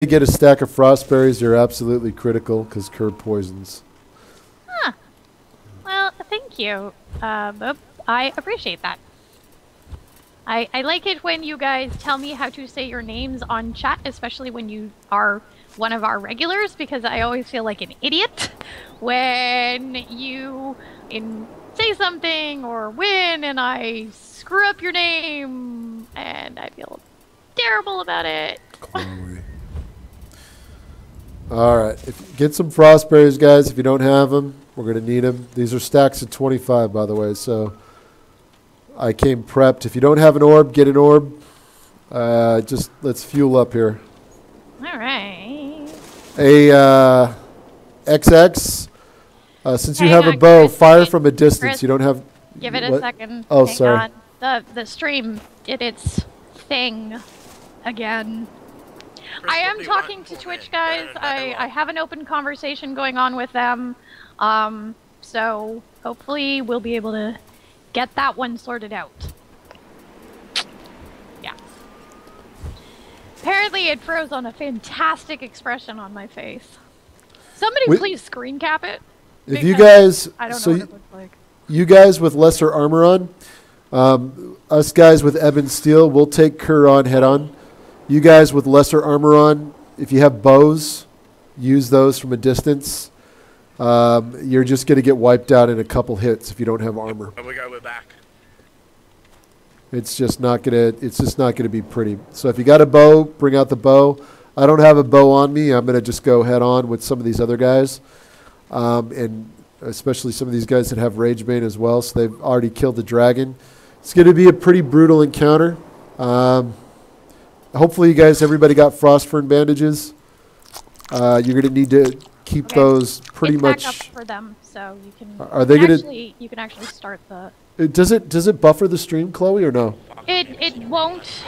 to get a stack of frostberries, they're absolutely critical because Kerr poisons. Huh. Well, thank you, Bob. I appreciate that. I like it when you guys tell me how to say your names on chat, especially when you are one of our regulars, because I always feel like an idiot when you say something or win and I screw up your name, and I feel terrible about it. Chloe. Alright, get some frostberries, guys. If you don't have them, we're going to need them. These are stacks of 25, by the way, so I came prepped. If you don't have an orb, get an orb. Just let's fuel up here. Alright. A XX, since you have a bow, fire from a distance. You don't have... Give it a second. Oh, Hang sorry. on. The stream did its thing again. I am talking to Twitch guys. I have an open conversation going on with them. So hopefully we'll be able to get that one sorted out. Yeah. Apparently it froze on a fantastic expression on my face. Somebody please screen cap it. If you guys... I don't know what it looks like. You guys with lesser armor on, us guys with Ebon Steel, we'll take Kerr on head on. You guys with lesser armor on, if you have bows, use those from a distance. You're just going to get wiped out in a couple hits if you don't have armor. We're back. It's just not gonna be pretty. So if you got a bow, bring out the bow. I don't have a bow on me. I'm gonna just go head on with some of these other guys, and especially some of these guys that have Rage Bane as well. So they've already killed the dragon. It's gonna be a pretty brutal encounter. Hopefully, you guys, everybody got Frostfern bandages. You're gonna need to keep those pretty much. Back up for them, so you can. Are they gonna? You can actually start the. Does it buffer the stream, Chloe, or no? It won't.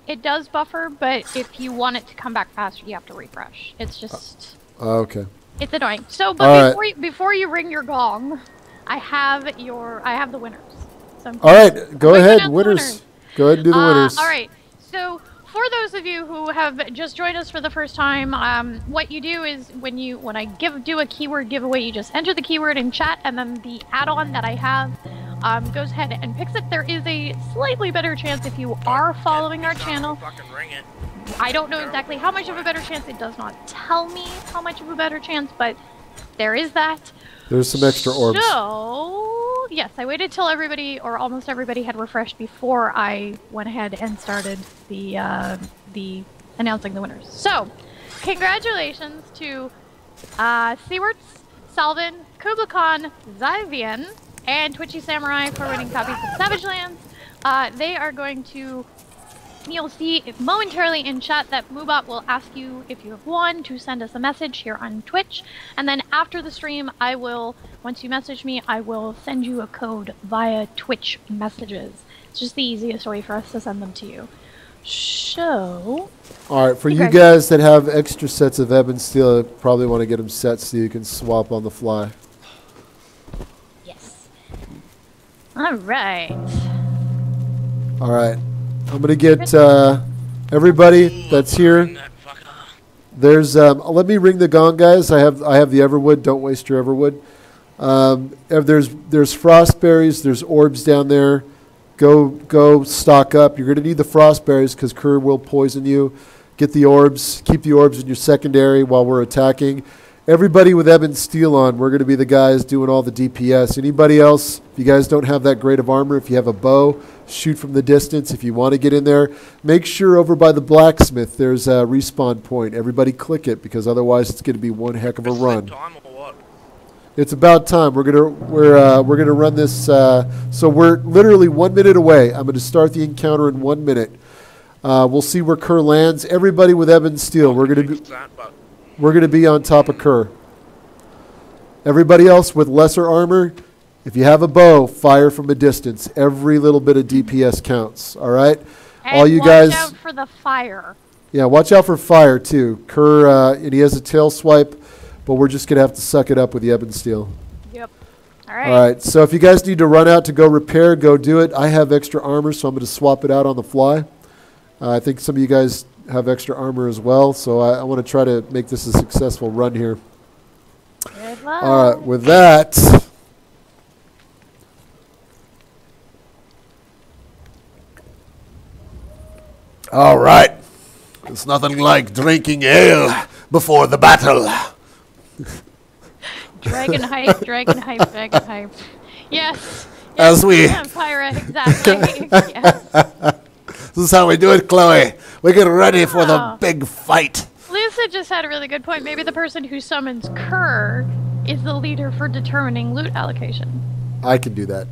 It does buffer, but if you want it to come back faster, you have to refresh. It's just. Okay. It's annoying. So, but before you ring your gong, I have the winners. So all right, go ahead, winners. Go ahead and do the winners. All right. So, for those of you who have just joined us for the first time, what you do is when I do a keyword giveaway, you just enter the keyword in chat, and then the add-on that I have goes ahead and picks it. There is a slightly better chance if you are following our channel. I don't know exactly how much of a better chance. It does not tell me how much of a better chance, but there is that. There's some extra orbs. So, yes, I waited till everybody, or almost everybody, had refreshed before I went ahead and started the announcing the winners. So, congratulations to Seawarts, Salvin, Kubla Khan, Zyvian, and Twitchy Samurai for winning copies of Savage Lands. They are going to... You'll see momentarily in chat that Moobot will ask you if you have won to send us a message here on Twitch. And then after the stream, once you message me, I will send you a code via Twitch messages. It's just the easiest way for us to send them to you. So... Alright, for you guys that have extra sets of Ebon Steel, probably want to get them set so you can swap on the fly. Yes. Alright. Alright. I'm going to get everybody that's here. There's let me ring the gong, guys. I have the Everwood. Don't waste your Everwood. There's frostberries, there's orbs down there. Go stock up. You're going to need the frostberries because Kerr will poison you. Get the orbs. Keep the orbs in your secondary while we're attacking. Everybody with Ebon Steel on, we're going to be the guys doing all the DPS. Anybody else, if you guys don't have that great of armor, if you have a bow, shoot from the distance. If you want to get in there, make sure over by the blacksmith there's a respawn point. Everybody click it because otherwise it's going to be one heck of a run. It's about time. We're gonna run this. So we're literally 1 minute away. I'm going to start the encounter in 1 minute. We'll see where Kerr lands. Everybody with Ebon Steel, we're going to be on top of Kerr. Everybody else with lesser armor, if you have a bow, fire from a distance. Every little bit of DPS counts. All right, and all you guys. Watch out for the fire. Yeah, watch out for fire too. Kerr, and he has a tail swipe, but we're just gonna have to suck it up with the Ebon Steel. Yep. All right. All right. So if you guys need to run out to go repair, go do it. I have extra armor, so I'm going to swap it out on the fly. I think some of you guys have extra armor as well. So I want to try to make this a successful run here. Good luck. All right, with that. All right. It's nothing like drinking ale before the battle. Dragon hype, dragon hype, dragon hype. Yes. As we... Vampire, exactly. Yes. This is how we do it, Chloe. We get ready for the big fight. Lisa just had a really good point. Maybe the person who summons Kerr is the leader for determining loot allocation. I can do that.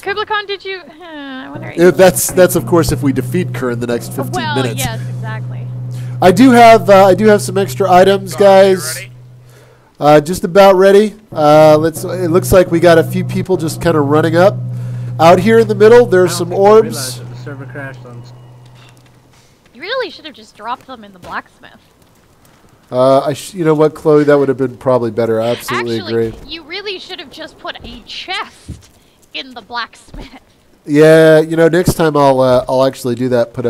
Kubla Khan, did you... I wonder... That's of course if we defeat Kerr in the next 15 minutes. Yes, exactly. I do have some extra items, guys. Just about ready. It looks like we got a few people just kind of running up. Out here in the middle, there's some orbs. The server crashed on. You really should have just dropped them in the blacksmith. You know what, Chloe? That would have been probably better. I absolutely agree. You really should have just put a chest in the blacksmith. Yeah, you know, next time I'll actually do that. Put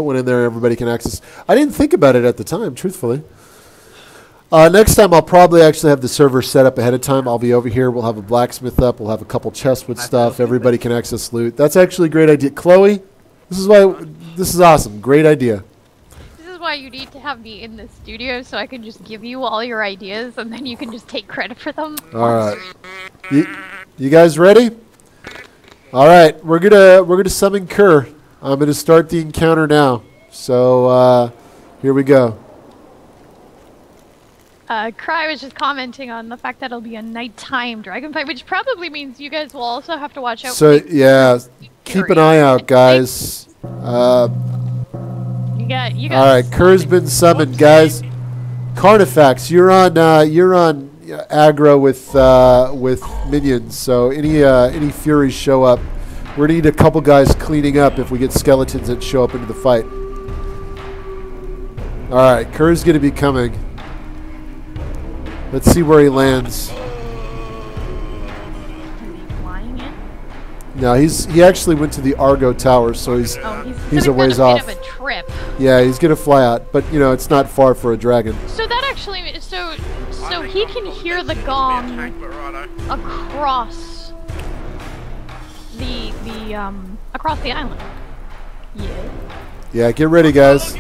one in there. Everybody can access. I didn't think about it at the time, truthfully. Next time I'll probably actually have the server set up ahead of time. I'll be over here. We'll have a blacksmith up. We'll have a couple chests with stuff. Everybody can access loot. That's actually a great idea, Chloe. This is awesome. Great idea. This is why you need to have me in the studio so I can just give you all your ideas and then you can just take credit for them. All right. You guys ready? All right. We're gonna summon Kerr. I'm gonna start the encounter now. So here we go. Cry was just commenting on the fact that it'll be a nighttime dragon fight, which probably means you guys will also have to watch out. So yeah, keep an eye out, guys. You got. All right, Kerr's been summoned, guys. Carnifax, you're on aggro with minions. So any furies show up, we're gonna need a couple guys cleaning up if we get skeletons that show up into the fight. All right, Kerr's gonna be coming. Let's see where he lands. Flying in? No, he actually went to the Argo Tower, so he's a ways off. Bit of a trip. Yeah, he's gonna fly out, but you know it's not far for a dragon. So that actually, so he can hear the gong across across the island. Yeah. Yeah, get ready, guys.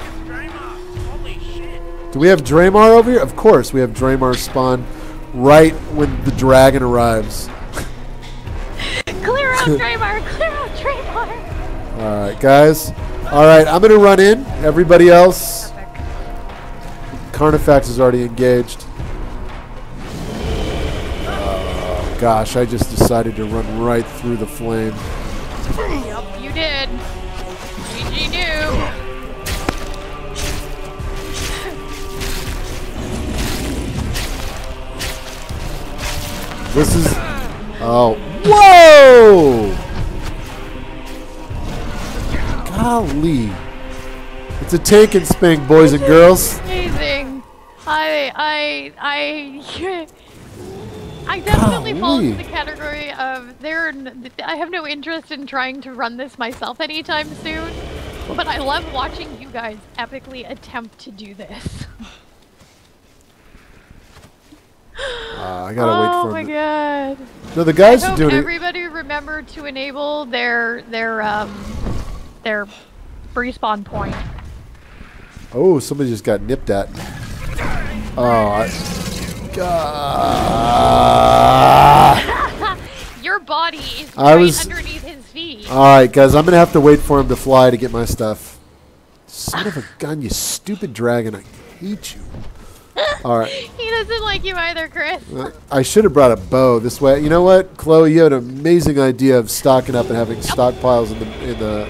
Do we have Draymar over here? Of course, we have Draymar spawn right when the dragon arrives. Clear out Draymar! Clear out Draymar! All right, guys. All right, I'm going to run in. Everybody else. Perfect. Carnifax is already engaged. Oh, gosh, I just decided to run right through the flame. Yep, you did. GG noob. This is... Oh. Whoa! Golly. It's a take and spank, boys and girls. Amazing. I definitely fall into the category of I have no interest in trying to run this myself anytime soon, but I love watching you guys epically attempt to do this. I gotta wait for him. Oh my god. No, the guys are doing it. Everybody remember to enable their respawn point. Oh, somebody just got nipped at. Oh, Your body is underneath his feet. Alright, guys, I'm gonna have to wait for him to fly to get my stuff. Son of a gun, you stupid dragon. I hate you. Alright. He doesn't like you either, Chris. I should have brought a bow this way. You know what, Chloe, you had an amazing idea of stocking up and having stockpiles in the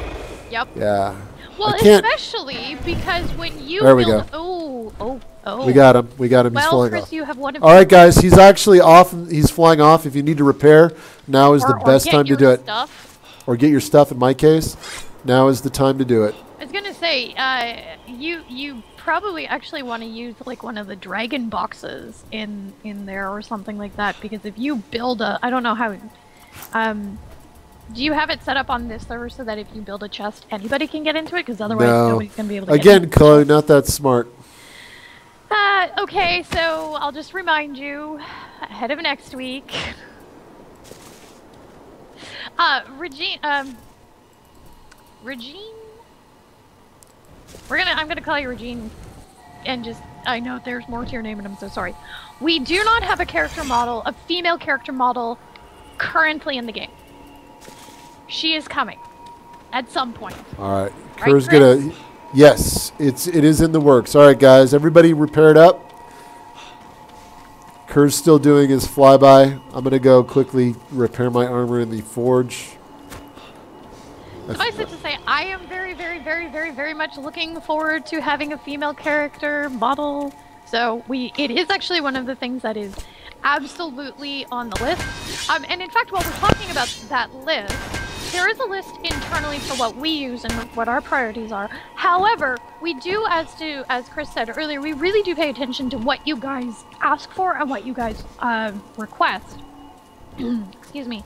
Yep. Yeah. Well, especially because when you there we go. Oh. We got him. He's flying Chris, off. you have one of Alright, guys, he's actually off. He's flying off. If you need to repair, now is the best time to do it. Or get your stuff, in my case. Now is the time to do it. I was gonna say, you probably actually want to use like one of the dragon boxes in there or something like that, because if you build I don't know how, Do you have it set up on this server so that if you build a chest, anybody can get into it? Because otherwise, No. nobody's gonna be able to. Again, Chloe, not that smart. Okay, so I'll just remind you ahead of next week. Regine. I'm gonna call you Regine, and just I know there's more to your name, and I'm so sorry. We do not have a character model, a female character model, currently in the game. She is coming at some point. All right, Right, Kerr's Chris? gonna. Yes, it is in the works. All right, guys, everybody repaired up. Kerr's still doing his flyby. I'm gonna go quickly repair my armor in the forge. Suffice it to say, I am very, very, very, very, very much looking forward to having a female character model. So it is actually one of the things that is absolutely on the list. And in fact, while we're talking about that list, there is a list internally for what we use and what our priorities are. However, we do, as Chris said earlier, we really do pay attention to what you guys ask for and what you guys request. Excuse me.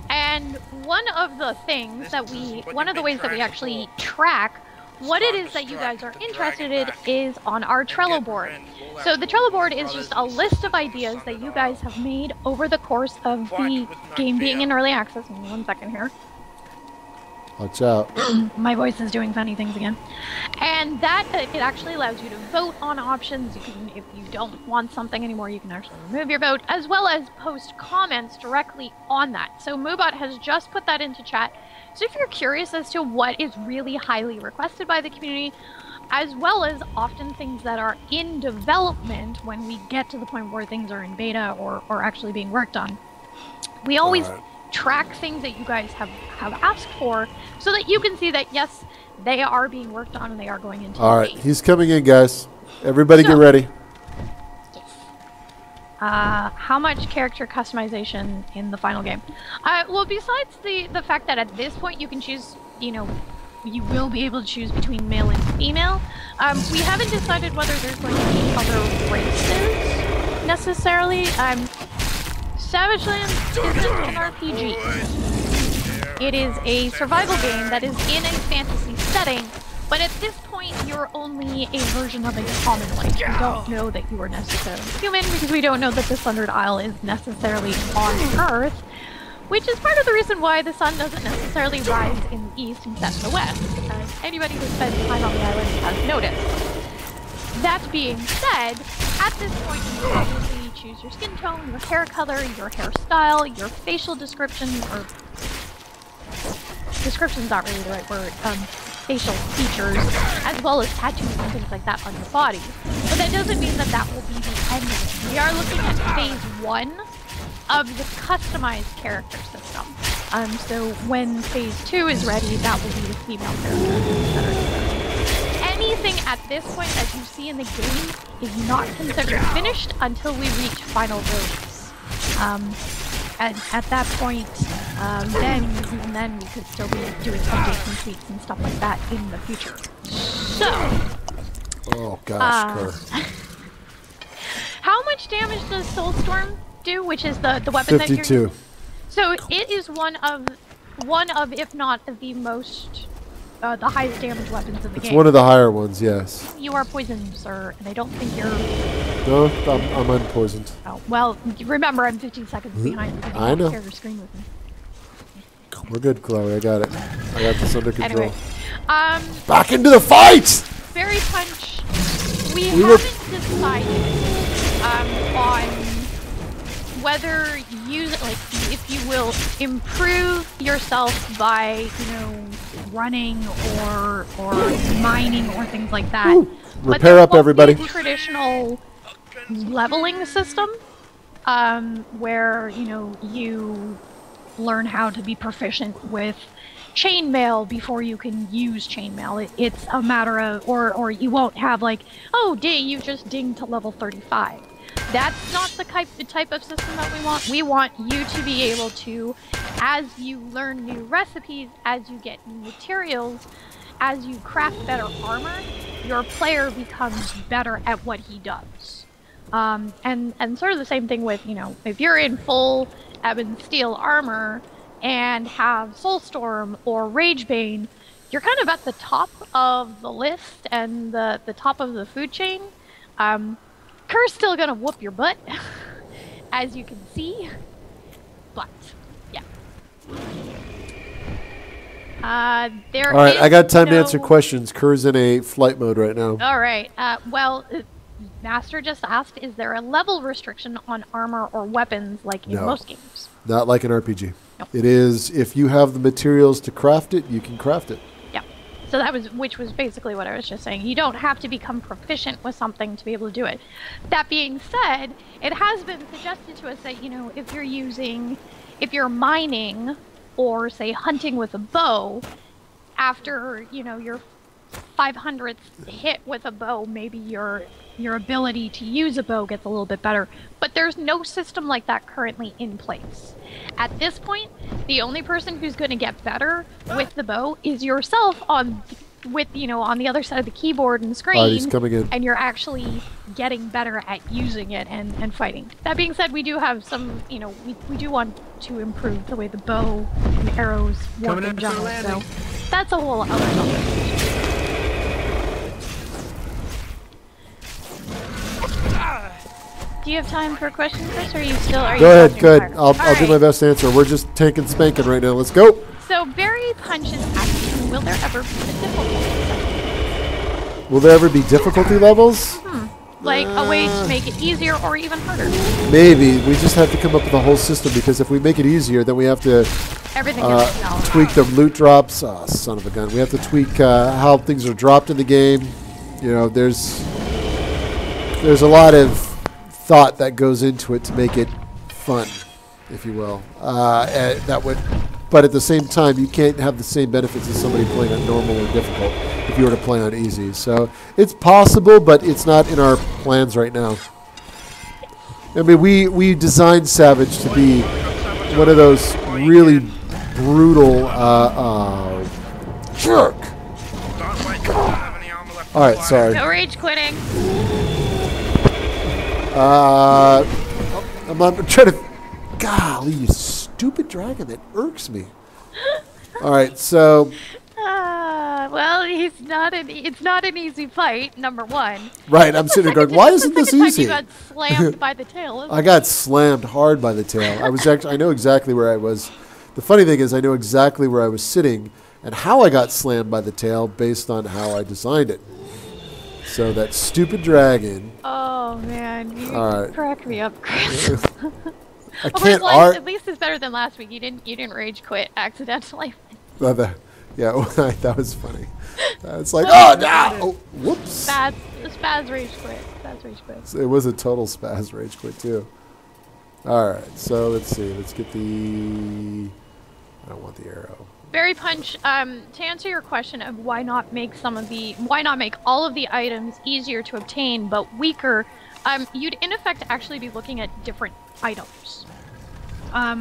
And one of the ways that we actually track what it is that you guys are interested in is on our Trello board. So the Trello board is just a list of ideas that you guys have made over the course of the game being in early access. Give me 1 second here. Watch out. My voice is doing funny things again. And that, it actually allows you to vote on options. You can, if you don't want something anymore, you can actually remove your vote, as well as post comments directly on that. So Moobot has just put that into chat. So if you're curious as to what is really highly requested by the community, as well as often things that are in development when we get to the point where things are in beta or actually being worked on, we always track things that you guys have asked for so that you can see that, yes, they are being worked on and they are going into All right, he's coming in, guys. Everybody get ready. How much character customization in the final game? Well, besides the fact that at this point you can choose, you will be able to choose between male and female, we haven't decided whether there's going to be other races necessarily. Savage Lands isn't an RPG. It is a survival game that is in a fantasy setting, but at this point you're only a version of a common life. We don't know that you are necessarily human because we don't know that the Sundered Isle is necessarily on Earth, which is part of the reason why the sun doesn't necessarily rise in the east and set in the west, as anybody who spends time on the island has noticed. That being said, at this point you can obviously choose your skin tone, your hair color, your hairstyle, your facial description, or description's not really the right word, facial features, as well as tattoos and things like that on your body. But that doesn't mean that that will be the end of it. We are looking at phase 1 of the customized character system. So when phase 2 is ready, that will be the female characters, etc. Anything at this point, as you see in the game, is not considered finished until we reach final release. And at that point, even then we could still be doing update completes and stuff like that in the future. So, oh gosh, how much damage does Soulstorm do? Which is the weapon 52. that you're using? So it is one of, if not the most. The highest damage weapons in the game. It's one of the higher ones, yes. You are poisoned, sir, and I don't think you're... No, I'm unpoisoned. Oh, well, remember, I'm 15 seconds behind. I know. Share your screen with me. We're good, Chloe. I got it. I got this under control. Anyway, back into the fight! Fairy Punch. We haven't decided on whether you, if you will, improve yourself by, running or mining or things like that. Ooh. Repair up, everybody. Traditional leveling system, where you learn how to be proficient with chainmail before you can use chainmail. It's a matter of, or you won't have oh, you just dinged to level 35. That's not the type of system that we want. We want you to be able to, as you learn new recipes, as you get new materials, as you craft better armor, your player becomes better at what he does. And sort of the same thing with, if you're in full ebon steel armor, and have Soulstorm or Ragebane, you're kind of at the top of the list and the top of the food chain. Kerr's still gonna whoop your butt, as you can see, but yeah. There All right, is I got time to no- answer questions. Kerr's in a flight mode right now. All right. Master just asked, is there a level restriction on armor or weapons like in No. most games? Not like an RPG. Nope. It is, if you have the materials to craft it, you can craft it. Yeah. So which was basically what I was just saying. You don't have to become proficient with something to be able to do it. That being said, it has been suggested to us that, if you're mining or say hunting with a bow, after, your 500th hit with a bow, maybe your ability to use a bow gets a little bit better. But there's no system like that currently in place. At this point, the only person who's going to get better with the bow is yourself on the other side of the keyboard and screen. All right, he's coming in. And you're actually getting better at using it and fighting. That being said, we do have some, we do want to improve the way the bow and arrows work in general. So that's a whole other topic. Do you have time for questions, Chris, or are you still? Go ahead, good. Fire? I'll do my best answer. We're just tanking spanking right now. Let's go. So, Berry Punch is asking, will there ever be a difficulty? Will there ever be difficulty levels? Like a way to make it easier or even harder? Maybe. We just have to come up with a whole system, because if we make it easier, then we have to Everything gets tweak the loot drops. Oh, son of a gun. We have to tweak how things are dropped in the game. There's a lot of thought that goes into it to make it fun, if you will. But at the same time, you can't have the same benefits as somebody playing on normal or difficult if you were to play on easy. So it's possible, but it's not in our plans right now. I mean, we designed Savage to be one of those really brutal jerk. All right, sorry. No rage quitting. I'm trying to. Golly, you stupid dragon! That irks me. All right, so. Well, it's not an easy fight. Number one. Right, I'm sitting there going, why isn't this easy? You got slammed by the tail. I got slammed hard by the tail. I know exactly where I was. The funny thing is, I know exactly where I was sitting and how I got slammed by the tail based on how I designed it. So that stupid dragon. Oh man, you right. crack me up, Chris. I can't art. At least it's better than last week. You didn't rage quit accidentally. Yeah, that was funny. It's like, oh no! Oh, whoops. Spaz rage quit. Spaz rage quit. So it was a total spaz rage quit too. All right, so let's see. Let's get the. I don't want the arrow. Berry Punch. To answer your question of why not make all of the items easier to obtain but weaker, you'd in effect actually be looking at different items.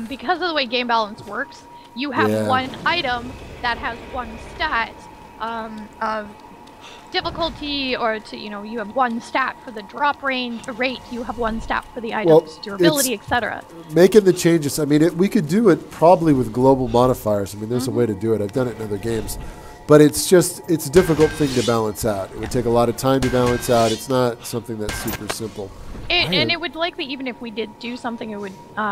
Because of the way game balance works, you have one item that has one stat of difficulty, or you have one stat for the drop rate, you have one stat for the item's durability, etc. Making the changes, I mean, we could do it probably with global modifiers. I mean, there's a way to do it. I've done it in other games. But it's a difficult thing to balance out. It would take a lot of time to balance out. It's not something that's super simple. And it would likely, even if we did do something, it would... Did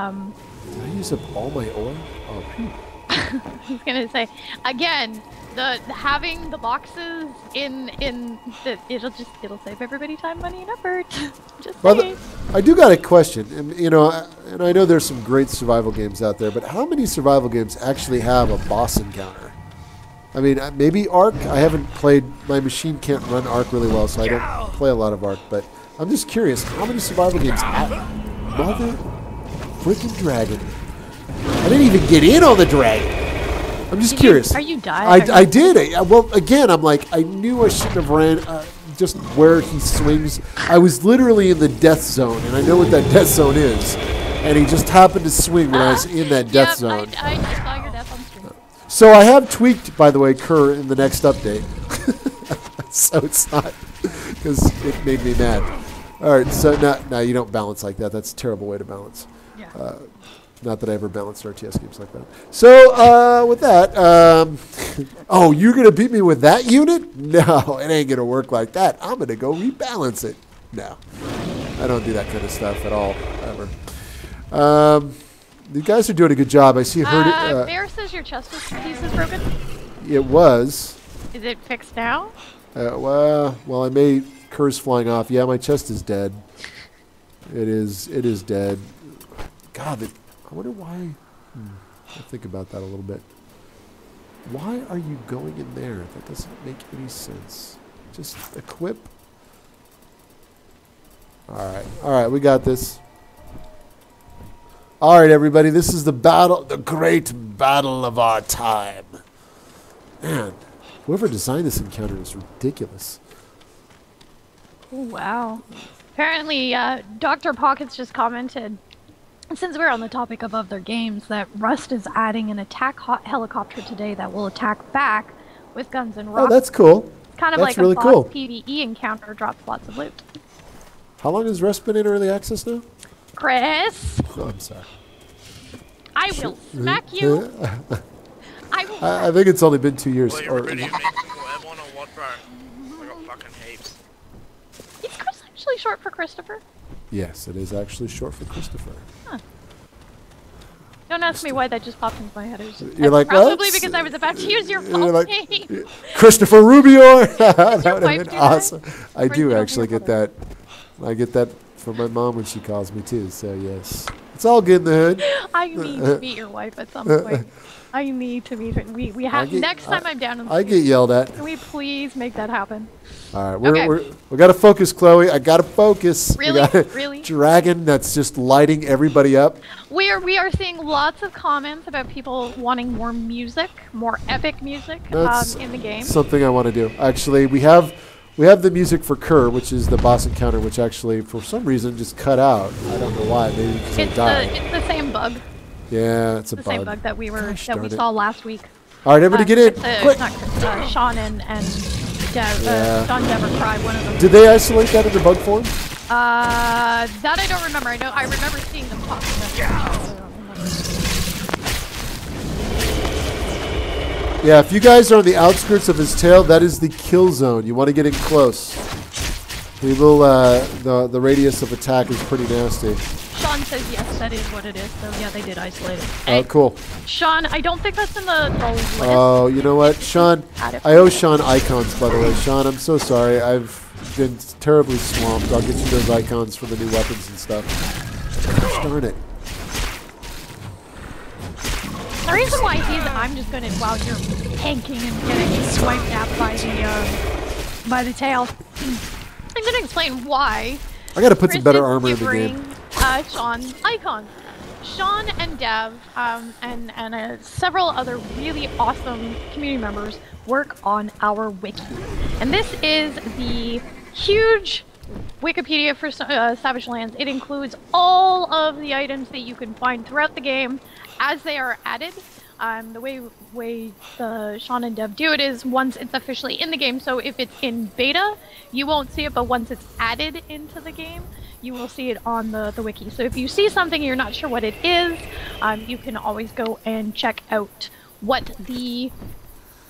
I use up all my oil? Oh, phew. I was gonna say, again, having the boxes it'll save everybody time, money, and effort. Just saying. I do got a question, and I know there's some great survival games out there, but how many survival games actually have a boss encounter? I mean, maybe Ark. I haven't played. My machine can't run Ark really well, so I don't play a lot of Ark. But I'm just curious, how many survival games have Mother freaking dragon? I didn't even get in on the dragon. I'm just curious. Are you dying? I did. Well, again, I'm like, I knew I shouldn't have ran just where he swings. I was literally in the death zone, and I know what that death zone is. And he just happened to swing when I was in that death zone. I just saw your death on screen. So I have tweaked, by the way, Kerr in the next update. So it's not, because it made me mad. All right, so now you don't balance like that. That's a terrible way to balance. Yeah. Not that I ever balanced RTS games like that. So, with that, oh, you're going to beat me with that unit? No, it ain't going to work like that. I'm going to go rebalance it. No, I don't do that kind of stuff at all, ever. You guys are doing a good job. I see her. Bear says your chest piece is broken. It was. Is it fixed now? Well, I made Curse flying off. Yeah, my chest is dead. It is dead. God, I wonder why. I'll think about that a little bit. Why are you going in there? That doesn't make any sense. Just equip. All right, we got this. All right, everybody, this is the battle, the great battle of our time. Man, whoever designed this encounter is ridiculous. Oh, wow. Apparently, Dr. Pockets just commented, since we're on the topic of other games, that Rust is adding an attack helicopter today that will attack back with guns and rockets. Oh, that's cool. It's kind of that's like really a boss cool. PvE encounter, drops lots of loot. How long has Rust been in early access now? Chris! Oh, I'm sorry. I will smack you! I think it's only been 2 years. Well, you're making one or what, bro? I got fucking heaps. Is Chris actually short for Christopher? Yes, it is actually short for Christopher. Huh. Don't ask me why that just popped into my head. You're like, probably what? because I was about to use your full name. Christopher Rubio! That would have wife been do awesome. that? I Or do you don't actually hear get that. I get that from my mom when she calls me too, so yes. It's all good in the hood. I need to meet your wife at some point. I need to meet her. We have next time I'm down in the I get yelled at. Can we please make that happen? All right, we got to focus, Chloe. I got to focus. Really? We got a Really? dragon that's just lighting everybody up. We are seeing lots of comments about people wanting more music, more epic music in the game. Something I want to do. Actually, we have the music for Kerr, which is the boss encounter, which actually for some reason just cut out. I don't know why. Maybe because I died. It's the same bug. Yeah, it's a bug. The same bug that we saw last week. All right, everybody get in. Quick. Not Chris, Sean and Sean Dever Cry, one of them. Did they isolate that in the bug form? That I don't remember. I remember seeing them talking about it. Yeah, if you guys are on the outskirts of his tail, that is the kill zone. You want to get in close. We will, the radius of attack is pretty nasty. Sean says yes, that is what it is. So yeah, they did isolate it. Oh, cool. Sean, I don't think that's in the list. Oh, you know what, Sean? I owe Sean icons, by the way. Sean, I'm so sorry. I've been terribly swamped. I'll get you those icons for the new weapons and stuff. Gosh darn it. The reason why I'm just gonna, while you're tanking and getting swiped at by the tail, I'm gonna explain why. I gotta put Chris some better is armor in the giving, game. Sean icons. Sean and Dev and several other really awesome community members work on our wiki, and this is the huge Wikipedia for Savage Lands. It includes all of the items that you can find throughout the game as they are added. The way Sean and Dev do it is once it's officially in the game, so if it's in beta, you won't see it, but once it's added into the game, you will see it on the wiki. So if you see something you're not sure what it is, you can always go and check out what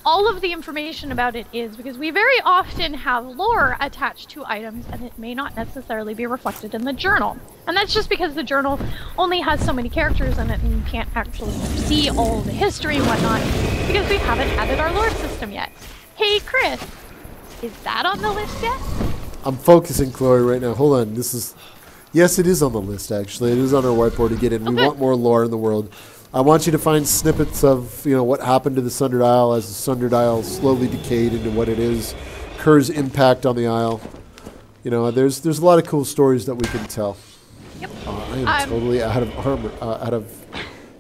all of the information about it is, because we very often have lore attached to items and it may not necessarily be reflected in the journal. And that's just because the journal only has so many characters in it and you can't actually see all the history and whatnot because we haven't added our lore system yet. Hey Chris, is that on the list yet? I'm focusing, Chloe, right now. Hold on. Yes, it is on the list, actually. It is on our whiteboard to get in. We want more lore in the world. I want you to find snippets of, what happened to the Sundered Isle as the Sundered Isle slowly decayed into what it is. Kerr's impact on the Isle. There's a lot of cool stories that we can tell. Yep. I am totally out of armor.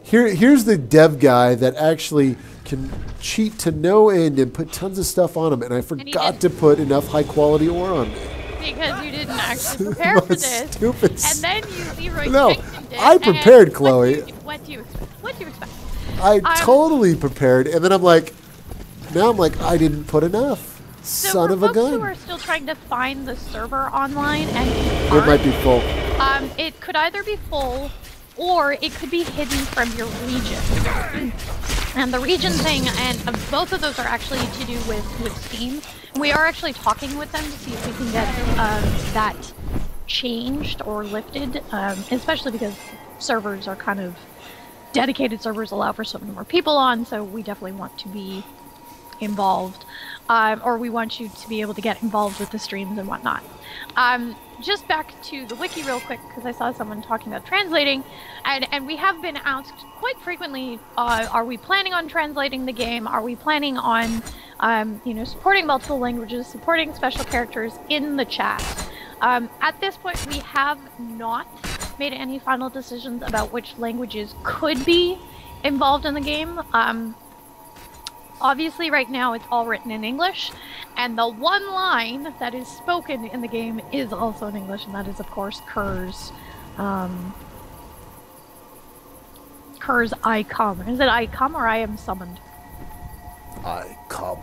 Here's the dev guy that actually can cheat to no end and put tons of stuff on him, and I forgot to put enough high quality ore on me. Because you didn't actually prepare for this. Stupid. And then you Leroy No, Jenkins I prepared, Chloe. What do you expect? I totally prepared, and then I'm like, I didn't put enough. So Son of a gun. For folks who are still trying to find the server online, and it might be full. It could either be full, or it could be hidden from your region. And the region thing, and both of those are actually to do with Steam. We are actually talking with them to see if we can get that changed or lifted, especially because servers are kind of dedicated servers, allow for so many more people on, so we definitely want to be involved, or we want you to be able to get involved with the streams and whatnot. Just back to the wiki real quick, because I saw someone talking about translating, and we have been asked quite frequently, are we planning on translating the game? Are we planning on, supporting multiple languages, supporting special characters in the chat? At this point, we have not made any final decisions about which languages could be involved in the game. Obviously, right now, it's all written in English, and the one line that is spoken in the game is also in English, and that is, of course, Kerr's I come. Is it I come or I am summoned? I come.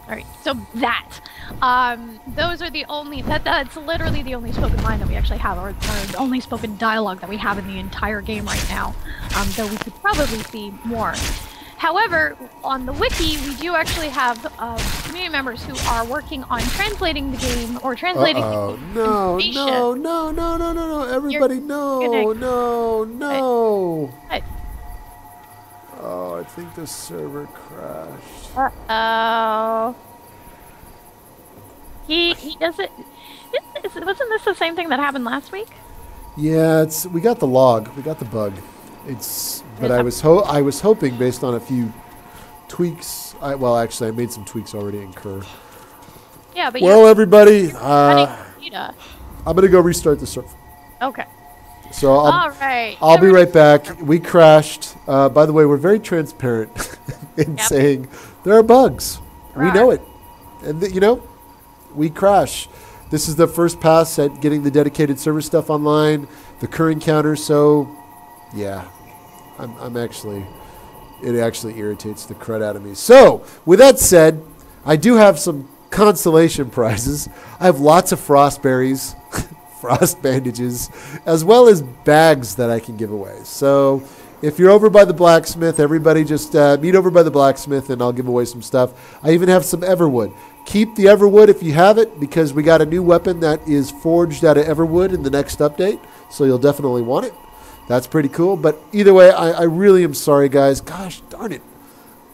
Alright, so those are the only, that's literally the only spoken line that we actually have, or the only spoken dialogue that we have in the entire game right now, though we could probably see more. However, on the wiki, we do actually have community members who are working on translating the game, or translating the information. No, everybody, no. What? Oh, I think the server crashed. Uh-oh. He does it. Wasn't this the same thing that happened last week? Yeah, we got the log. We got the bug. But I was hoping, based on a few tweaks. Well, actually, I made some tweaks already in Kerr. Yeah, but well, everybody, I'm gonna go restart the server. Okay. So I'll be right back. We crashed. By the way, we're very transparent in saying there are bugs. Right. We know it, and we crash. This is the first pass at getting the dedicated server stuff online, the Kerr encounter. So, yeah, it actually irritates the crud out of me. So, with that said, I do have some consolation prizes. I have lots of frost berries, frost bandages, as well as bags that I can give away. So, if you're over by the blacksmith, everybody just meet over by the blacksmith and I'll give away some stuff. I even have some Everwood. Keep the Everwood if you have it, because we got a new weapon that is forged out of Everwood in the next update, so you'll definitely want it. That's pretty cool. But either way, I really am sorry, guys. Gosh darn it.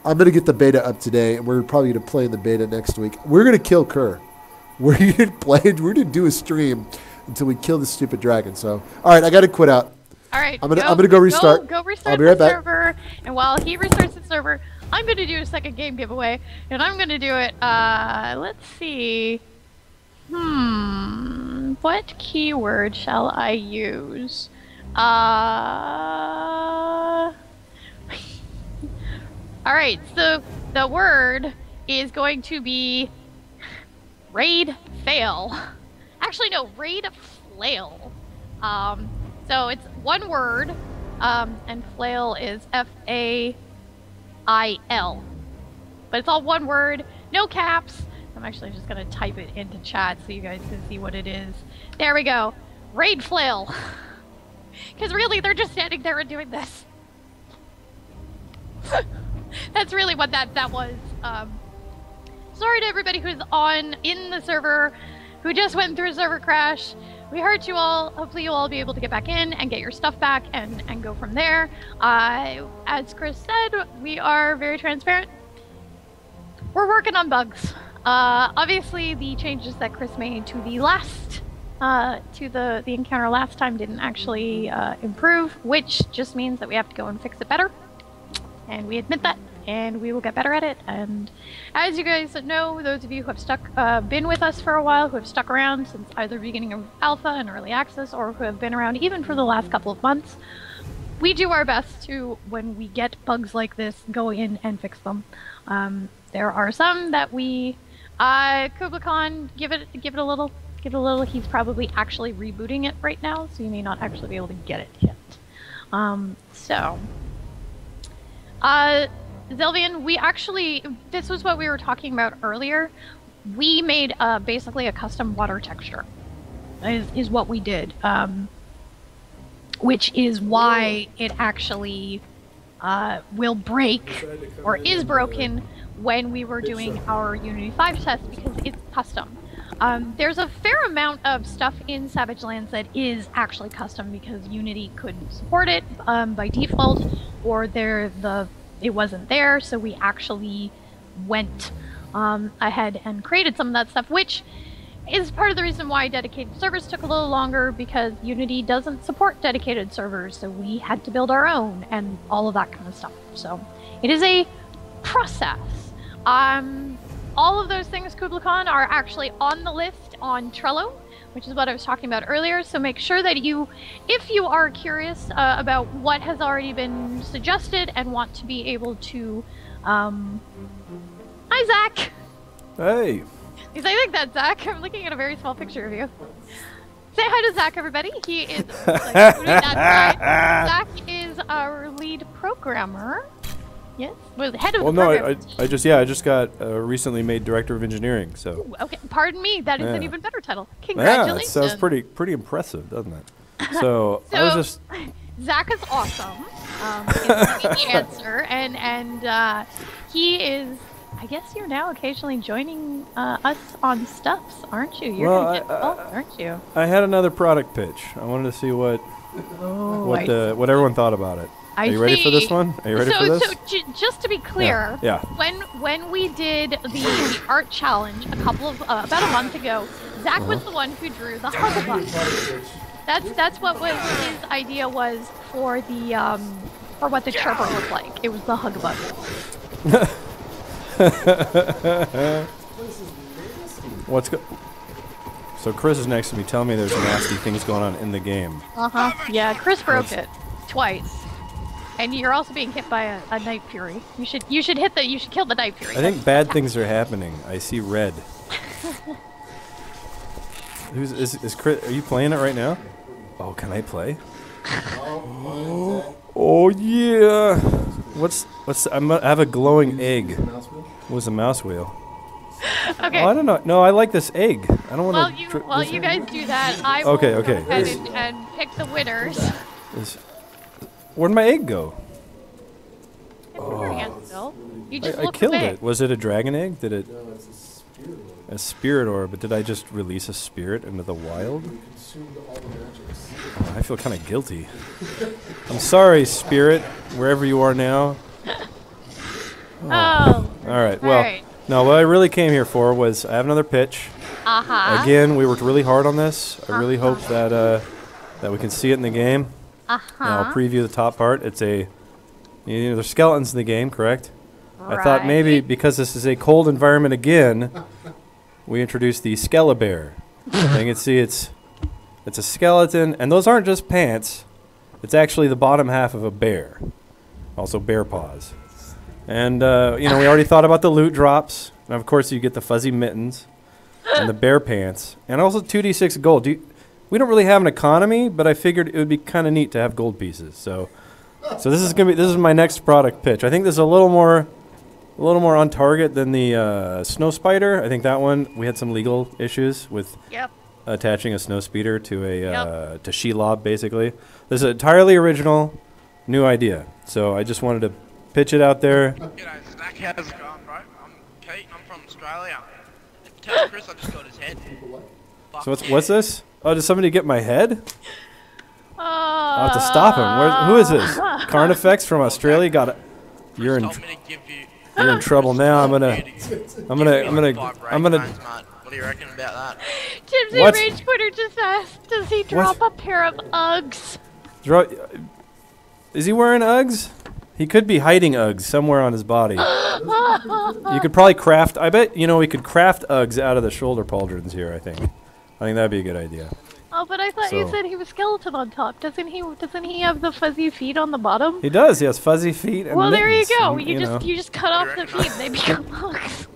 I'm going to get the beta up today, and we're probably going to play in the beta next week. We're going to kill Kerr. We're going to do a stream until we kill this stupid dragon. So, all right, I got to quit out. All right, I'm gonna go restart. Go restart I'll be right the back. server, and while he restarts the server, I'm gonna do a second game giveaway, and I'm gonna do it. Let's see. What keyword shall I use? All right, so the word is going to be raid fail. Actually, no, raid flail. So it's one word, and flail is F-A-I-L. But it's all one word, no caps. I'm actually just going to type it into chat so you guys can see what it is. There we go. Raid flail. Because really, they're just standing there and doing this. That's really what that was. Sorry to everybody who's in the server, who just went through a server crash. We heard you all. Hopefully you'll all be able to get back in and get your stuff back and go from there. As Chris said, we are very transparent. We're working on bugs. Obviously the changes that Chris made to the last the encounter last time didn't actually improve, which just means that we have to go and fix it better. And we admit that, and we will get better at it. And as you guys know, those of you who have been with us for a while, who have stuck around since either the beginning of alpha and early access, or who have been around even for the last couple of months, we do our best to, when we get bugs like this, go in and fix them. There are some that we, Kubla Khan, give it a little. He's probably actually rebooting it right now, so you may not actually be able to get it yet. Zilvian, this was what we were talking about earlier. We made basically a custom water texture, is what we did. which is why it actually will break or is broken when we were doing our Unity 5 test because it's custom. There's a fair amount of stuff in Savage Lands that is actually custom because Unity couldn't support it by default, or it wasn't there, so we actually went ahead and created some of that stuff, which is part of the reason why dedicated servers took a little longer, because Unity doesn't support dedicated servers, so we had to build our own and all of that kind of stuff. So it is a process. All of those things, Kubla Khan, are actually on the list on Trello, which is what I was talking about earlier. So make sure that if you are curious about what has already been suggested and want to be able to... Hi, Zach! Hey! Because I think that's Zach. I'm looking at a very small picture of you. Say hi to Zach, everybody. He is Zach is our lead programmer. Yes, well, head of the program. I just got recently made director of engineering. So. Ooh, okay, pardon me. That is an even better title. Yeah, Congratulations. that sounds pretty impressive, doesn't it? So, I was just. Zach is awesome. Is the answer, and he is. I guess you're now occasionally joining us on stuffs, aren't you? You're gonna get involved, aren't you? I had another product pitch. I wanted to see what everyone thought about it. Are you ready for this one? Are you ready for this? So just to be clear, yeah. When we did the art challenge about a month ago, Zach was the one who drew the Huggabug. That's what his idea was for the for what the chirper looked like. It was the Huggabug. So Chris is next to me. Tell me there's nasty things going on in the game. Yeah, Chris broke it twice, and you're also being hit by a Night Fury. You should kill the Night Fury. I think bad things are happening. I see red. Is Chris? Are you playing it right now? Oh, can I play? Oh yeah. I have a glowing egg. What's a mouse wheel? Okay. Oh, I don't know. No, I like this egg. I don't want to. While you guys do that, I will okay. go ahead and pick the winners. Where'd my egg go? It's in your hand still. You just I look killed away. it. Was it a dragon egg? Did it? No, it's a spirit orb. But did I just release a spirit into the wild? Oh, I feel kind of guilty. I'm sorry, spirit, wherever you are now. Oh. All right. Well, no. What I really came here for was I have another pitch. Again, we worked really hard on this. I really hope that that we can see it in the game. Now, I'll preview the top part. It's there's skeletons in the game, correct? Right. I thought maybe because this is a cold environment again, we introduced the Skelebear. You can see it's a skeleton, and those aren't just pants. It's actually the bottom half of a bear. Also bear paws. And, we already thought about the loot drops. And, of course, you get the fuzzy mittens and the bear pants. And also 2d6 gold. We don't really have an economy, but I figured it would be kind of neat to have gold pieces. So this is my next product pitch. I think this is a little more on target than the snow spider. I think that one, we had some legal issues with attaching a snow speeder to a to Shelob, basically. This is an entirely original, new idea. So I just wanted to pitch it out there. G'day, Snack. How's it going, bro? I'm Pete. I'm from Australia. Tell Chris I just got his head. So what's this? Oh, did somebody get my head? I'll have to stop him. Who is this? Carnifex from Australia got it. You're in trouble now. I'm gonna. What do you reckon about that? Gypsy Rage Quitter just asked, does he drop a pair of Uggs? Is he wearing Uggs? He could be hiding Uggs somewhere on his body. You could probably craft. I bet we could craft Uggs out of the shoulder pauldrons here. I think that'd be a good idea. Oh, but I thought you said he was skeleton on top. Doesn't he have the fuzzy feet on the bottom? He does. He has fuzzy feet. And well, there you go. And, you just cut off the feet and they become Uggs.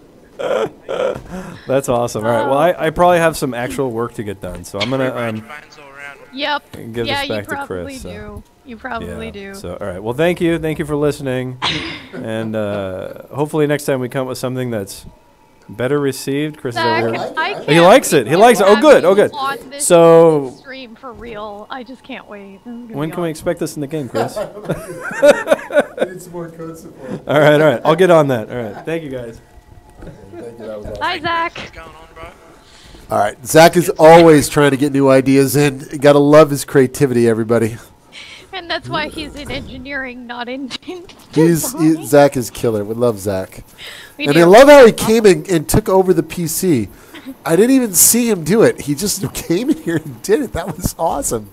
That's awesome. All right. Well, I probably have some actual work to get done, so I'm gonna Yep. give this back to Chris. You probably do. So all right. Well, thank you for listening, and hopefully next time we come up with something that's better received. Chris is over here. He likes it. Oh, good. So DEVstream for real. I just can't wait. When can we expect this in the game, Chris? I need some more code support. All right. I'll get on that. All right. Thank you, guys. Thank you. That was awesome. Bye, Zach. What's going on, bro? All right. Zach is always trying to get new ideas in. You got to love his creativity, everybody. And that's why he's in engineering, not in Zach is killer. We love Zach. We And do. I love how he came and took over the PC. I didn't even see him do it. He just came in here and did it. That was awesome.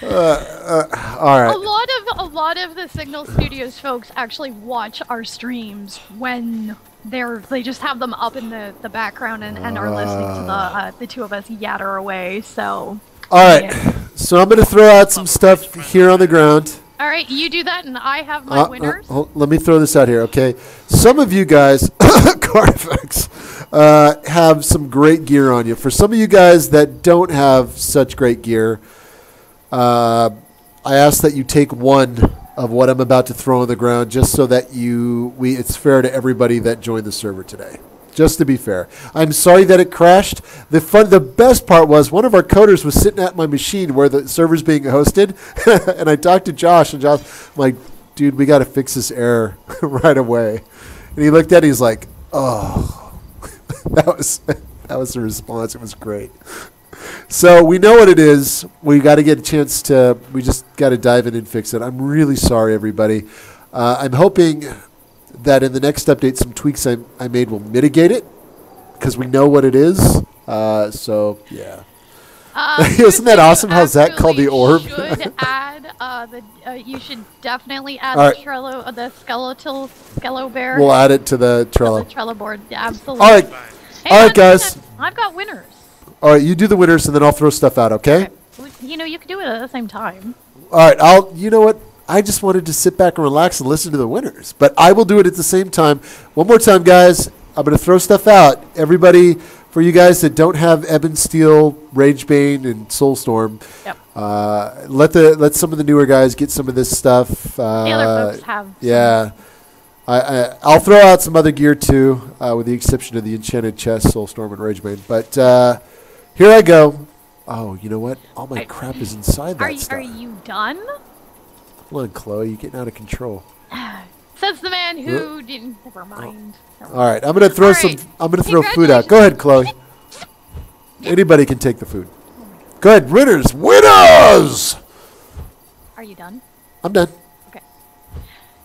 All right. A lot of the Signal Studios folks actually watch our streams when they just have them up in the background and are listening to the two of us yatter away. So. All right. Yeah. So I'm going to throw out some stuff here on the ground. All right, you do that, and I have my winners. Let me throw this out here, okay? Some of you guys, Carfax, have some great gear on you. For some of you guys that don't have such great gear, I ask that you take one of what I'm about to throw on the ground, just so that it's fair to everybody that joined the server today. Just to be fair. I'm sorry that it crashed. The best part was one of our coders was sitting at my machine where the server's being hosted, and I talked to Josh, and Josh, I'm like, dude, we got to fix this error right away. And he looked at it, he's like, oh. that was the response. It was great. So we know what it is. We got to get a chance we just got to dive in and fix it. I'm really sorry, everybody. I'm hoping that in the next update, some tweaks I made will mitigate it, because we know what it is. So, yeah. Isn't that awesome how Zach called the orb? You should definitely add All right. the Trello, the Skello bear. We'll add it to the Trello. The Trello board, yeah, absolutely. All right. Hey, All right, guys. I've got winners. All right, you do the winners, and then I'll throw stuff out, okay? You know, you can do it at the same time. All right, you know what? I just wanted to sit back and relax and listen to the winners. But I will do it at the same time. One more time, guys. I'm going to throw stuff out. Everybody, for you guys that don't have Ebon Steel, Ragebane, and Soulstorm, Yep. let some of the newer guys get some of this stuff. The other folks have. Yeah. I'll throw out some other gear, too, with the exception of the Enchanted Chest, Soulstorm, and Ragebane. But here I go. Oh, you know what? All my crap is inside that stuff. Are you done? Come on, Chloe, you're getting out of control. Says the man who didn't. Never mind. All right, I'm gonna throw throw food out. Go ahead, Chloe. Anybody can take the food. Go ahead, winners. Are you done? I'm done. Okay.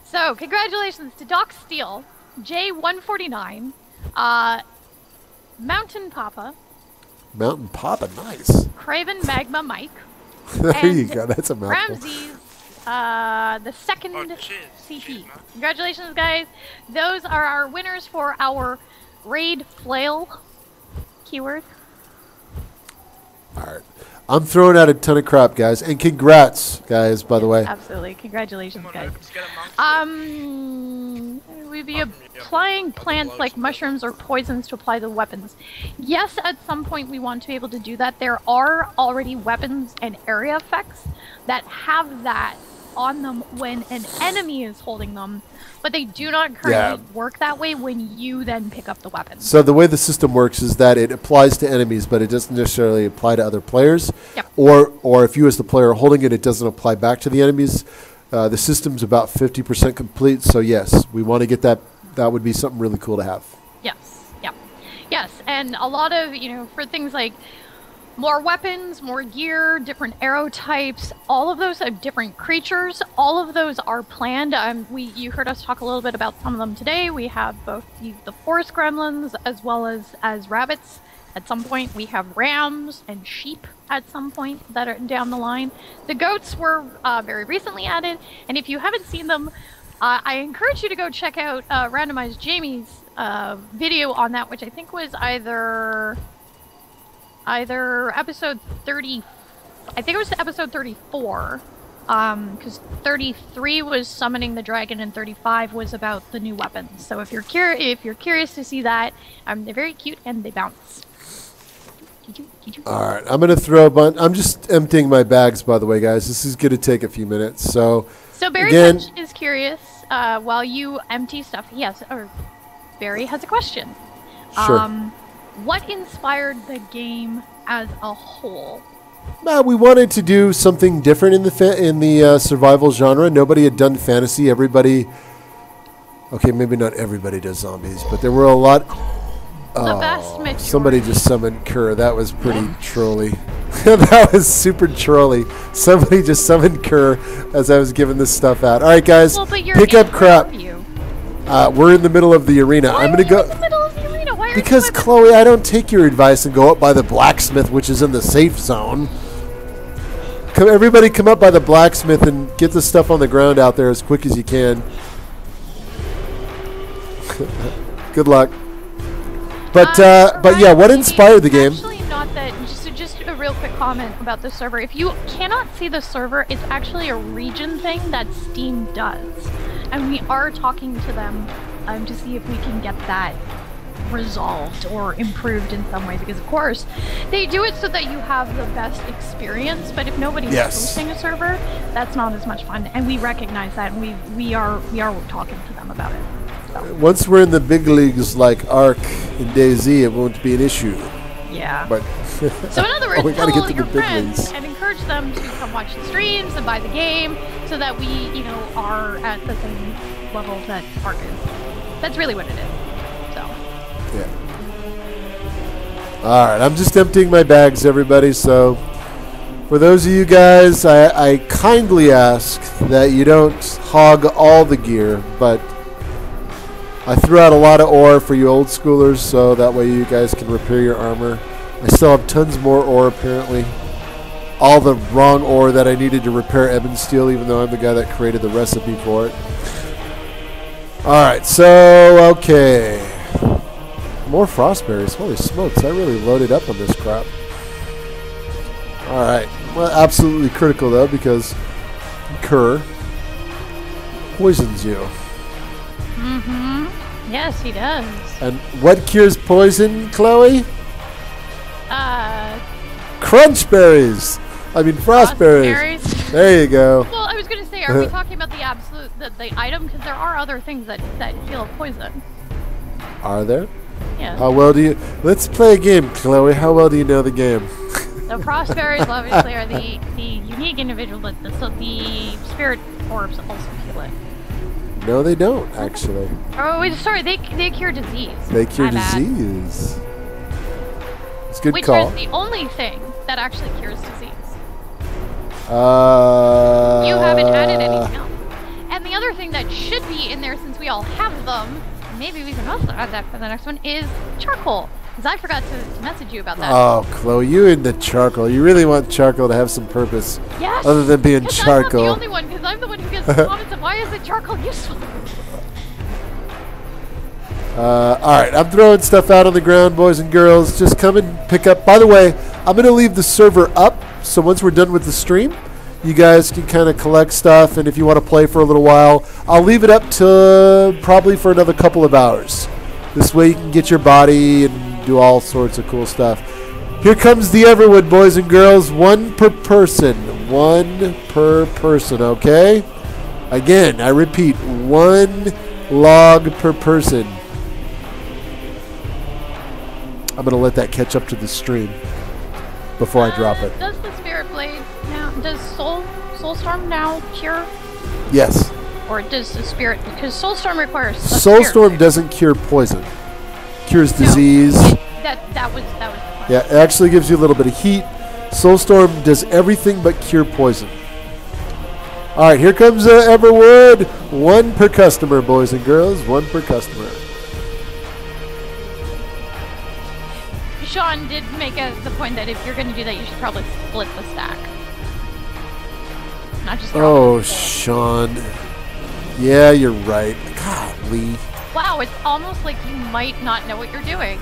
So congratulations to Doc Steele, J149, Mountain Papa. Mountain Papa, nice. Craven Magma Mike. There you go. That's a mouthful. Ramses. The second CP. Congratulations, guys. Those are our winners for our raid flail keyword. All right. I'm throwing out a ton of crap, guys. And congrats, guys, by the way. Absolutely. Congratulations, guys. We'd be applying plants like mushrooms or poisons to apply the weapons. Yes, at some point we want to be able to do that. There are already weapons and area effects that have that on them when an enemy is holding them, but they do not currently work that way when you then pick up the weapon. So the way the system works is that it applies to enemies, but it doesn't necessarily apply to other players. Yep. Or if you as the player are holding it, it doesn't apply back to the enemies. The system's about 50% complete, so yes, we want to get that. That would be something really cool to have. Yes, yeah. Yes, and a lot of, for things like more weapons, more gear, different arrow types, all of those have different creatures. All of those are planned. You heard us talk a little bit about some of them today. We have both the forest gremlins as well as rabbits. At some point, we have rams and sheep at some point that are down the line. The goats were very recently added, and if you haven't seen them, I encourage you to go check out Randomized Jamie's video on that, which I think was either episode 30, I think it was episode 34, because 33 was summoning the dragon and 35 was about the new weapons. So if you're curious to see that, they're very cute and they bounce. All right, I'm going to throw a bunch. I'm just emptying my bags, by the way, guys. This is going to take a few minutes. So Barry Touch is curious while you empty stuff. Yes, or Barry has a question. Sure. What inspired the game as a whole? We wanted to do something different in the survival genre. Nobody had done fantasy. Everybody, okay, maybe not everybody does zombies, but there were a lot. The vast majority. Somebody just summoned Kerr. That was pretty trolly. That was super trolly. Somebody just summoned Kerr as I was giving this stuff out. All right, guys, pick up crap. We're in the middle of the arena. Why I'm going to go. In the middle of the arena? Why are because, Chloe, I don't take your advice and go up by the blacksmith, which is in the safe zone. Everybody come up by the blacksmith and get the stuff on the ground out there as quick as you can. Good luck. But yeah, what inspired the game? Actually, not that. Just a real quick comment about the server. If you cannot see the server, it's actually a region thing that Steam does, and we are talking to them to see if we can get that resolved or improved in some way. Because of course, they do it so that you have the best experience. But if nobody's hosting a server, that's not as much fun, and we recognize that, and we are talking to them about it. Once we're in the big leagues like Ark and DayZ, it won't be an issue. Yeah. But so in other words, tell all your friends and encourage them to come watch the streams and buy the game, so that we, are at the same level that Ark is. That's really what it is. So. Yeah. All right, I'm just emptying my bags, everybody. So, for those of you guys, I kindly ask that you don't hog all the gear, but I threw out a lot of ore for you old schoolers, so that way you guys can repair your armor. I still have tons more ore, apparently. All the wrong ore that I needed to repair ebon steel, even though I'm the guy that created the recipe for it. Alright, so, okay. More frostberries. Holy smokes, I really loaded up on this crap. Alright. Well, absolutely critical, though, because Kerr poisons you. Mm-hmm. Yes, he does. And what cures poison, Chloe? Crunchberries. I mean frostberries. There you go. Well, I was going to say, are we talking about the absolute the item? Because there are other things that heal poison. Are there? Yeah. How well do you? Let's play a game, Chloe. How well do you know the game? The frostberries obviously are the unique individual, but the spirit orbs also heal it. No, they don't, actually. Oh, wait, sorry. They cure disease. They cure disease. It's a good call. Which is the only thing that actually cures disease. You haven't added anything else. And the other thing that should be in there, since we all have them, maybe we can also add that for the next one, is charcoal. Because I forgot to message you about that. Oh, Chloe, you and the charcoal. You really want charcoal to have some purpose. Yes. Other than being charcoal. I'm not the only one, because I'm the one who gets the comments of why isn't charcoal useful? Alright, I'm throwing stuff out on the ground, boys and girls. Just come and pick up. By the way, I'm going to leave the server up, so once we're done with the stream, you guys can kind of collect stuff, and if you want to play for a little while, I'll leave it up to probably for another couple of hours. This way you can get your body and do all sorts of cool stuff. Here comes the Everwood, boys and girls. One per person. One per person, okay? Again, I repeat, 1 log per person. I'm going to let that catch up to the stream before I drop it. Does the Spirit Blade now, does Soulstorm now cure? Yes. Or does the Spirit, because Soulstorm requires Soulstorm doesn't cure poison. Cures disease. That was yeah, it actually gives you a little bit of heat. Soulstorm does everything but cure poison. All right, here comes Everwood. 1 per customer, boys and girls. 1 per customer. Sean did make the point that if you're going to do that, you should probably split the stack. Not just Sean. Yeah, you're right. Golly. Wow, it's almost like you might not know what you're doing.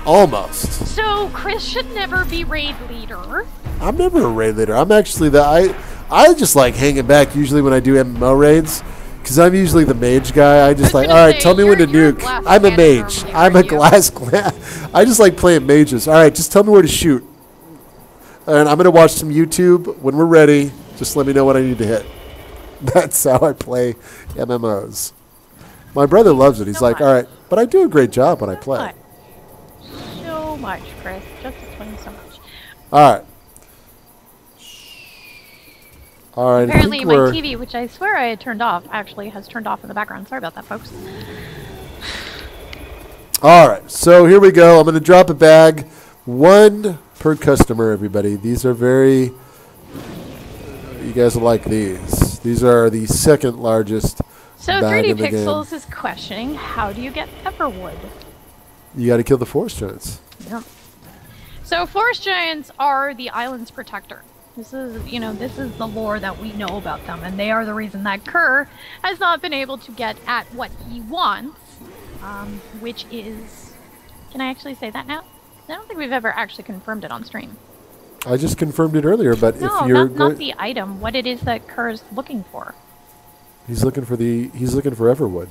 Almost. So Chris should never be raid leader. I'm never a raid leader. I'm actually I just like hanging back usually when I do MMO raids, because I'm usually the mage guy. I just like, all right, tell me when to nuke. I'm a mage. I'm a glass. I just like playing mages. All right, just tell me where to shoot. And I'm gonna watch some YouTube. When we're ready, just let me know what I need to hit. That's how I play MMOs. My brother loves it. He's like, all right, but I do a great job when I play. So much, Chris. Just explain so much. All right. All right. Apparently my TV, which I swear I had turned off, actually has turned off in the background. Sorry about that, folks. All right. So here we go. I'm going to drop a bag. 1 per customer, everybody. These are very... You guys will like these. These are the second largest So bag 3D in the Pixels game. is questioning, how do you get Everwood? You got to kill the forest giants. Yep. So forest giants are the island's protector. This is, you know, this is the lore that we know about them, and they are the reason that Kerr has not been able to get at what he wants, which is... Can I actually say that now? I don't think we've ever actually confirmed it on stream. I just confirmed it earlier, but No, if you're not the item. What it is that Kerr's looking for. he's looking for Everwood.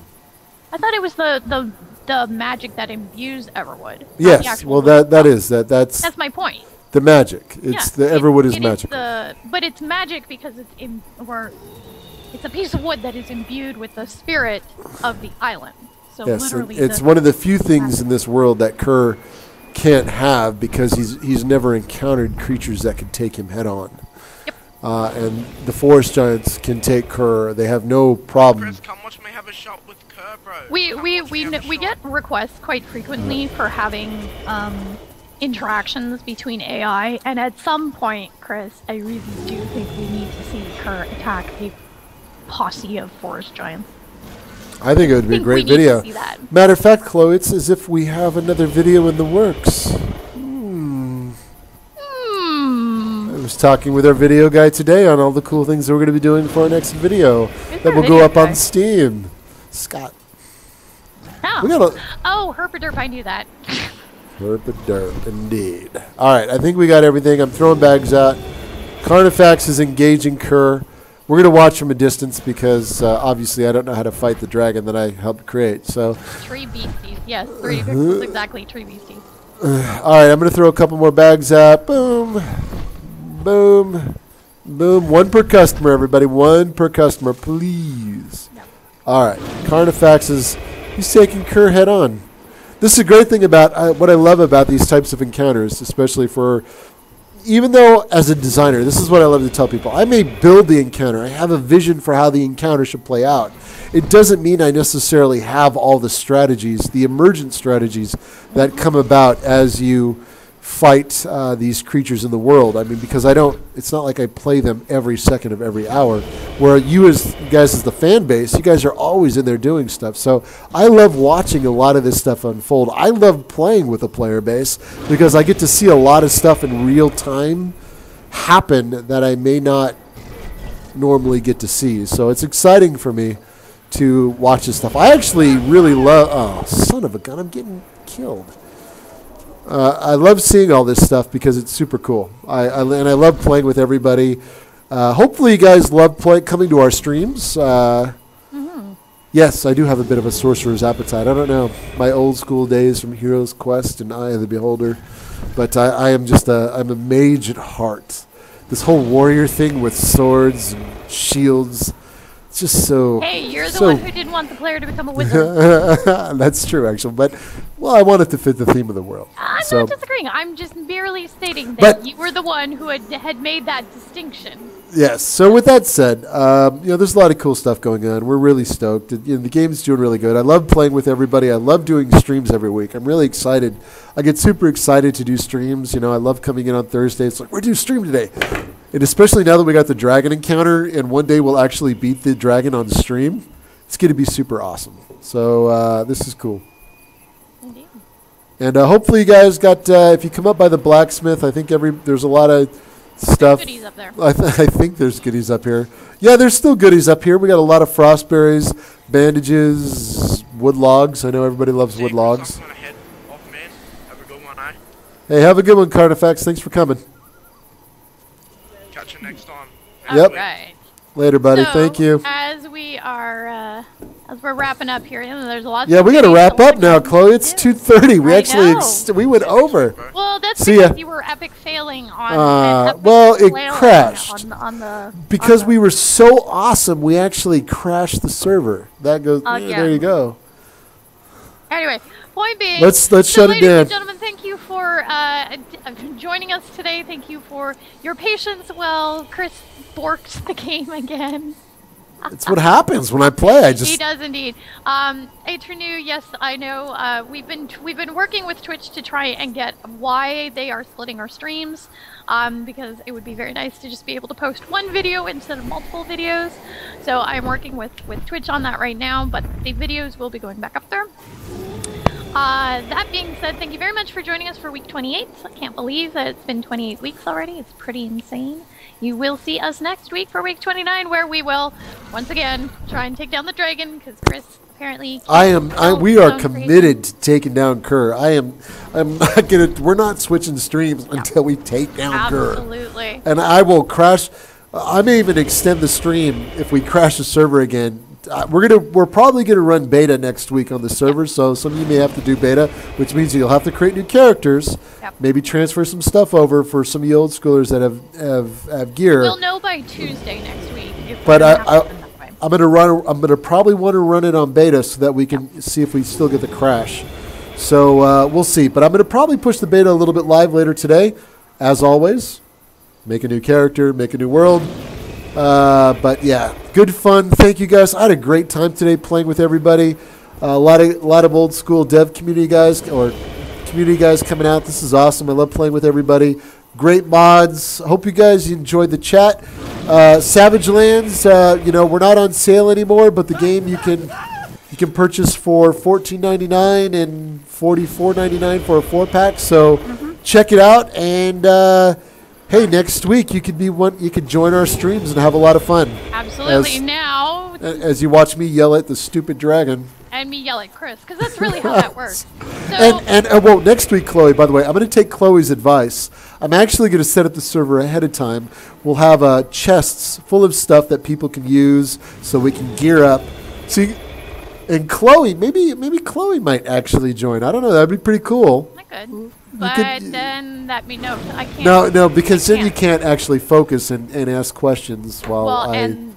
I thought it was the magic that imbues Everwood. not the Yes, actual well wood itself. that's My point. the magic. It's the Everwood is it magical. But it's magic because it's a piece of wood that is imbued with the spirit of the island. So Yes, literally, it's one of the few things in this world that Kerr can't have because he's never encountered creatures that can take him head on. Yep. And the forest giants can take Kerr. They have no problem. Chris, come watch me have a shot with Kerr, bro. We get requests quite frequently for having interactions between AI, and at some point, Chris, I really do think we need to see Kerr attack a posse of forest giants. I think it would be a great video. Matter of fact, Chloe, it's as if we have another video in the works. I was talking with our video guy today on all the cool things that we're going to be doing for our next video that will go up on Steam. Scott. Oh, Herpaderp, I knew that. Herpaderp, indeed. All right, I think we got everything. I'm throwing bags out. Carnifex is engaging Kerr. We're going to watch from a distance because obviously I don't know how to fight the dragon that I helped create. So Tree beasties. Yes, 3D Pixels, exactly. Tree beasties. All right, I'm going to throw a couple more bags out. Boom. Boom. Boom. 1 per customer, everybody. 1 per customer, please. Yep. All right. Carnifex he's taking Kerr head on. This is a great thing about what I love about these types of encounters, especially for... Even though, as a designer, this is what I love to tell people. I may build the encounter. I have a vision for how the encounter should play out. It doesn't mean I necessarily have all the strategies, the emergent strategies that come about as you fight these creatures in the world. I mean, because it's not like I play them every second of every hour, where you guys as the fan base, you guys are always in there doing stuff. So I love watching a lot of this stuff unfold. I love playing with a player base because I get to see a lot of stuff in real time happen that I may not normally get to see. So it's exciting for me to watch this stuff. I actually really love... Oh, son of a gun, I'm getting killed. I love seeing all this stuff because it's super cool. And I love playing with everybody. Hopefully you guys love coming to our streams. Yes, I do have a bit of a sorcerer's appetite. I don't know, my old school days from Heroes Quest and Eye of the Beholder. But I'm a mage at heart. This whole warrior thing with swords and shields, it's just so... Hey, you're the one who didn't want the player to become a wizard. That's true, actually. But, well, I want it to fit the theme of the world. I'm not disagreeing. I'm just merely stating that you were the one who had made that distinction. Yes. So with that said, there's a lot of cool stuff going on. We're really stoked. The game's doing really good. I love playing with everybody. I love doing streams every week. I'm really excited. I get super excited to do streams. I love coming in on Thursday. It's like, we're doing stream today. And especially now that we got the dragon encounter, and one day we'll actually beat the dragon on stream, it's going to be super awesome. So this is cool. Indeed. And hopefully you guys got, if you come up by the blacksmith, I think there's a lot of stuff. Goodies up there. I think there's goodies up here. Yeah, there's still goodies up here. We got a lot of frost berries, bandages, wood logs. I know everybody loves wood logs. Hey, have a good one, Carnifex. Thanks for coming. Catch you next time. Yep. All right. Later, buddy. So, thank you. As we're wrapping up here, there's a lot. Yeah, we got to wrap up now, Chloe. It's 2:30. We actually we went over. Well, that's because you were epic failing on. Well, it crashed on the because we were so awesome. We actually crashed the server. That goes. There you go. Anyway, point being, let's shut it down. Ladies and gentlemen, thank you for joining us today. Thank you for your patience while Chris borked the game again. It's what happens when I play. He does indeed. Atrinu, yes, I know. We've been working with Twitch to try and get why they are splitting our streams. Because it would be very nice to just be able to post one video instead of multiple videos. So I'm working with Twitch on that right now, but the videos will be going back up there. That being said, thank you very much for joining us for week 28. I can't believe that it's been 28 weeks already. It's pretty insane. You will see us next week for week 29, where we will, once again, try and take down the dragon, because Chris apparently... we are committed to taking down Kerr. I'm not gonna... We're not switching streams until we take down Kerr. Absolutely. And I will crash... I may even extend the stream if we crash the server again. We're probably gonna run beta next week on the server, so some of you may have to do beta, which means you'll have to create new characters, maybe transfer some stuff over for some of the old schoolers that have gear. We'll know by Tuesday next week. But I'm gonna probably want to run it on beta so that we can see if we still get the crash. So we'll see. But I'm gonna probably push the beta a little bit live later today, as always. Make a new character, make a new world. But yeah, good fun. Thank you guys. I had a great time today playing with everybody. A lot of old school dev community guys coming out. This is awesome. I love playing with everybody. Great mods. Hope you guys enjoyed the chat. Savage Lands, we're not on sale anymore, but the game you can purchase for $14.99 and $44.99 for a 4-pack. So check it out, and hey, next week you could join our streams and have a lot of fun. Absolutely. As you watch me yell at the stupid dragon. And me yell at Chris, because that's really how that works. So well, next week, Chloe, by the way, I'm going to take Chloe's advice. I'm actually going to set up the server ahead of time. We'll have chests full of stuff that people can use so we can gear up. See, and Chloe, maybe Chloe might actually join. I don't know. That'd be pretty cool. I could. But then that means no, I can't. No, because then you can't actually focus and ask questions while and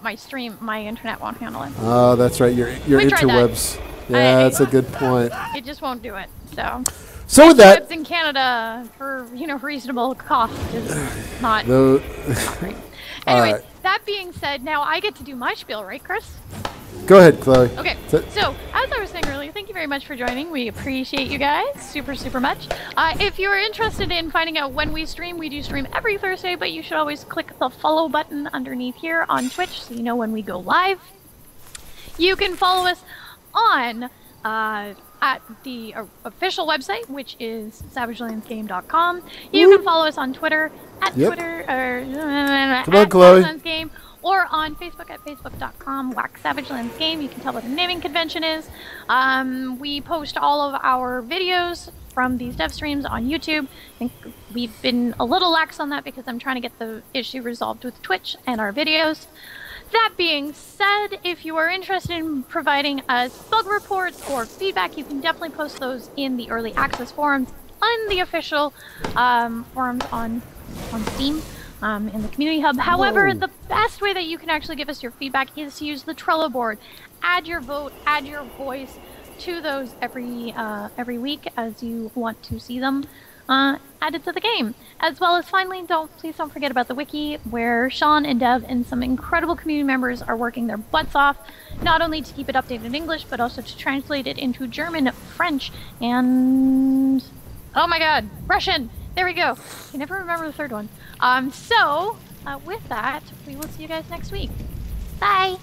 my internet won't handle it. Oh, that's right. Your interwebs. Yeah, that's a good point. It just won't do it. So with that, interwebs in Canada for reasonable cost is not great. Anyway, that being said, now I get to do my spiel, right, Chris? Go ahead, Chloe. Okay, so as I was saying earlier, thank you very much for joining. We appreciate you guys super, super much. If you're interested in finding out when we do stream every Thursday, but you should always click the follow button underneath here on Twitch so you know when we go live. You can follow us on at the official website, which is savagelandsgame.com. You can follow us on Twitter at Twitter Come on, Chloe. Game, or on Facebook at facebook.com/SavagelandsGame. You can tell what the naming convention is. We post all of our videos from these dev streams on YouTube. I think we've been a little lax on that because I'm trying to get the issue resolved with Twitch and our videos. That being said, if you are interested in providing us bug reports or feedback, you can definitely post those in the early access forums on the official forums on Steam. In the community hub. However, the best way that you can actually give us your feedback is to use the Trello board. Add your vote, add your voice to those every week as you want to see them added to the game. As well as finally, please don't forget about the wiki, where Sean and Dev and some incredible community members are working their butts off, not only to keep it updated in English, but also to translate it into German, French, and oh my god, Russian. There we go. I can never remember the third one. With that, we will see you guys next week. Bye.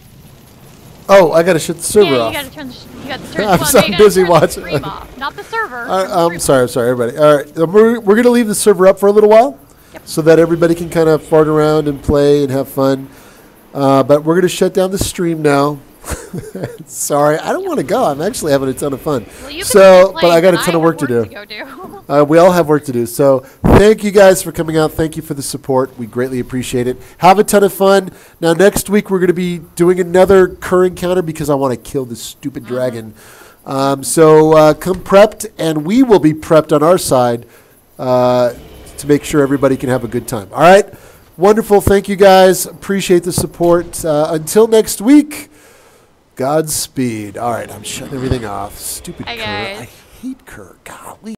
Oh, I gotta shut the server off. You gotta turn I'm busy watching. The stream off, not the server. I'm sorry, everybody. All right, we're gonna leave the server up for a little while, so that everybody can kind of fart around and play and have fun. But we're gonna shut down the stream now. Sorry, I don't want to go. I'm actually having a ton of fun. Well, but I got a ton of work to do. We all have work to do. So thank you guys for coming out. Thank you for the support. We greatly appreciate it. Have a ton of fun. Now next week we're going to be doing another Kerr encounter because I want to kill this stupid dragon. So come prepped, and we will be prepped on our side to make sure everybody can have a good time. All right? Wonderful. Thank you guys. Appreciate the support. Until next week. Godspeed. All right, I'm shutting everything off. Stupid Hi, Kerr. guys. I hate Kerr. Golly.